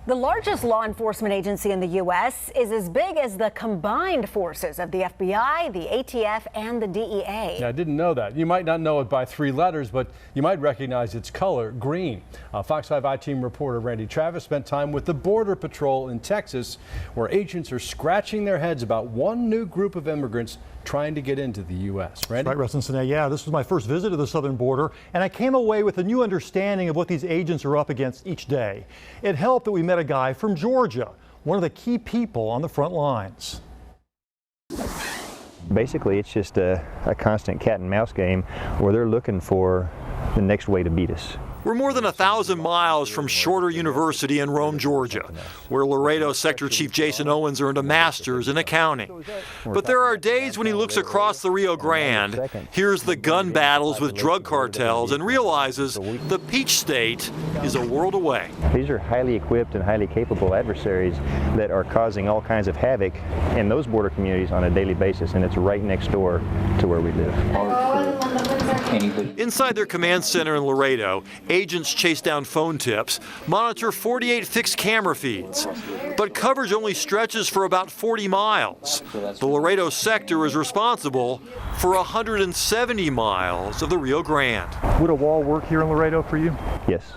The largest law enforcement agency in the U.S. is as big as the combined forces of the FBI, the ATF, and the DEA. Yeah, I didn't know that. You might not know it by 3 letters, but you might recognize its color, green. Fox 5 I-Team reporter Randy Travis spent time with the Border Patrol in Texas, where agents are scratching their heads about one new group of immigrants trying to get into the U.S. Randy? Right, Russ and Sinead. Yeah, this was my first visit to the southern border, and I came away with a new understanding of what these agents are up against each day. It helped that we met a guy from Georgia, one of the key people on the front lines. Basically, it's just a constant cat and mouse game where they're looking for the next way to beat us. We're more than 1,000 miles from Shorter University in Rome, Georgia, where Laredo Sector Chief Jason Owens earned a master's in accounting. But there are days when he looks across the Rio Grande, hears the gun battles with drug cartels, and realizes the Peach State is a world away. These are highly equipped and highly capable adversaries that are causing all kinds of havoc in those border communities on a daily basis, and it's right next door to where we live. Inside their command center in Laredo, agents chase down phone tips, monitor 48 fixed camera feeds. But coverage only stretches for about 40 miles. The Laredo sector is responsible for 170 miles of the Rio Grande. Would a wall work here in Laredo for you? Yes.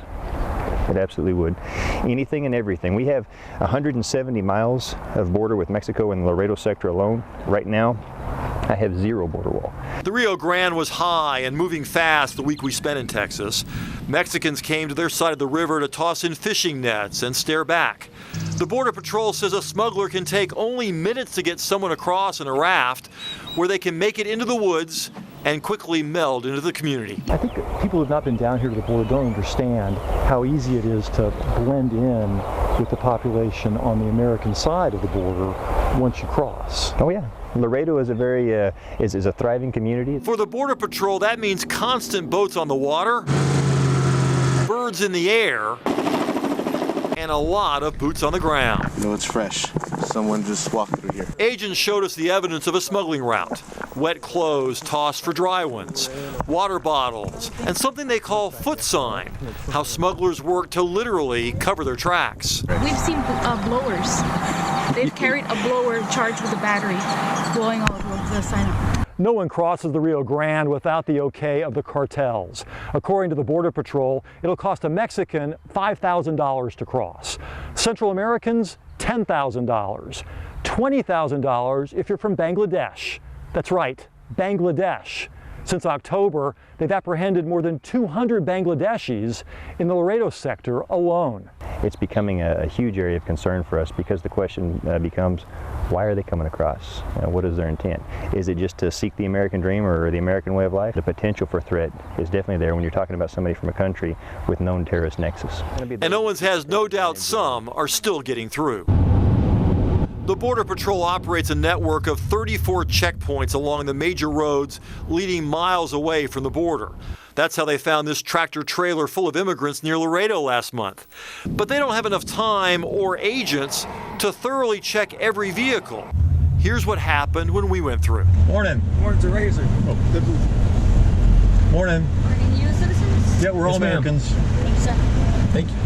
It absolutely would. Anything and everything. We have 170 miles of border with Mexico in the Laredo sector alone. Right now, I have 0 border wall. The Rio Grande was high and moving fast the week we spent in Texas. Mexicans came to their side of the river to toss in fishing nets and stare back. The Border Patrol says a smuggler can take only minutes to get someone across in a raft, where they can make it into the woods and quickly meld into the community. I think people who have not been down here to the border don't understand how easy it is to blend in with the population on the American side of the border once you cross. Oh yeah. Laredo is a very is a thriving community. For the Border Patrol, that means constant boats on the water, birds in the air, and a lot of boots on the ground. You know, it's fresh. Someone just walked through here. Agents showed us the evidence of a smuggling route. Wet clothes tossed for dry ones, water bottles, and something they call foot sign, how smugglers work to literally cover their tracks. We've seen blowers. They've carried a blower charged with a battery, blowing all over the sign up. No one crosses the Rio Grande without the okay of the cartels. According to the Border Patrol, it'll cost a Mexican $5,000 to cross. Central Americans, $10,000. $20,000 if you're from Bangladesh. That's right, Bangladesh. Since October, they've apprehended more than 200 Bangladeshis in the Laredo sector alone. It's becoming a huge area of concern for us because the question becomes, why are they coming across? What is their intent? Is it just to seek the American dream or the American way of life? The potential for threat is definitely there when you're talking about somebody from a country with known terrorist nexus. And Owens has no doubt some are still getting through. The Border Patrol operates a network of 34 checkpoints along the major roads leading miles away from the border. That's how they found this tractor trailer full of immigrants near Laredo last month. But they don't have enough time or agents to thoroughly check every vehicle. Here's what happened when we went through. Morning. Morning to Razor. Oh, good. Morning. Morning, you citizens? Yeah, we're all Americans. Thank you.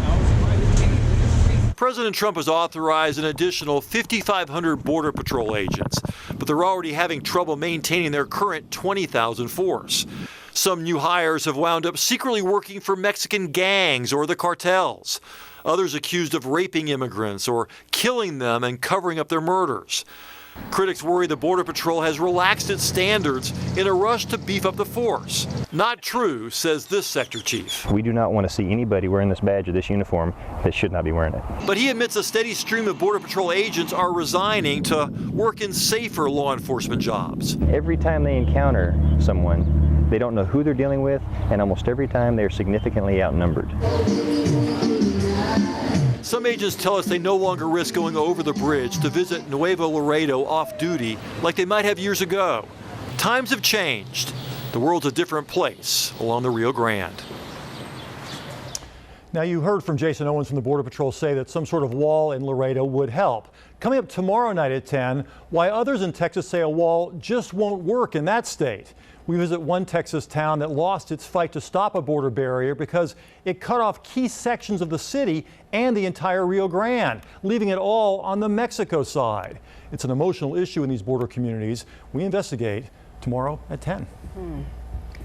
President Trump has authorized an additional 5,500 Border Patrol agents, but they're already having trouble maintaining their current 20,000 force. Some new hires have wound up secretly working for Mexican gangs or the cartels. Others accused of raping immigrants or killing them and covering up their murders. Critics worry the Border Patrol has relaxed its standards in a rush to beef up the force. Not true, says this sector chief. We do not want to see anybody wearing this badge or this uniform that should not be wearing it. But he admits a steady stream of Border Patrol agents are resigning to work in safer law enforcement jobs. Every time they encounter someone, they don't know who they're dealing with, and almost every time they're significantly outnumbered. Some agents tell us they no longer risk going over the bridge to visit Nuevo Laredo off-duty like they might have years ago. Times have changed. The world's a different place along the Rio Grande. Now, you heard from Jason Owens from the Border Patrol say that some sort of wall in Laredo would help. Coming up tomorrow night at 10, why others in Texas say a wall just won't work in that state. We visit one Texas town that lost its fight to stop a border barrier because it cut off key sections of the city and the entire Rio Grande, leaving it all on the Mexico side. It's an emotional issue in these border communities. We investigate tomorrow at 10.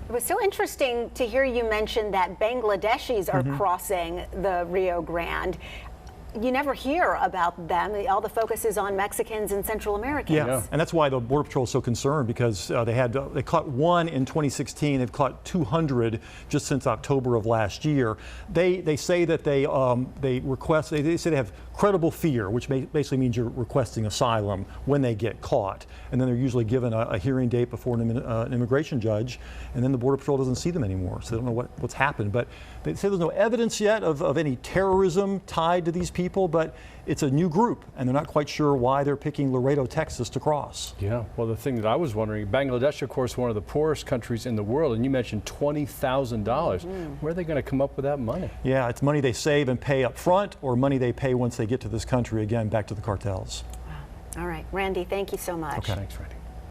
It was so interesting to hear you mention that Bangladeshis are crossing the Rio Grande. You never hear about them. All the focus is on Mexicans and Central Americans. Yeah, and that's why the Border Patrol is so concerned, because they caught one in 2016. They've caught 200 just since October of last year. They say that they say they have credible fear, which basically means you're requesting asylum when they get caught, and then they're usually given a hearing date before an immigration judge, and then the Border Patrol doesn't see them anymore, so they don't know what's happened. But they say there's no evidence yet of any terrorism tied to these people, but it's a new group, and they're not quite sure why they're picking Laredo, Texas to cross. Yeah, well, the thing that I was wondering, Bangladesh, of course, one of the poorest countries in the world, and you mentioned $20,000. Where are they going to come up with that money? Yeah, it's money they save and pay up front, or money they pay once they get to this country, again, back to the cartels. Wow. All right, Randy, thank you so much. Okay, thanks, Randy.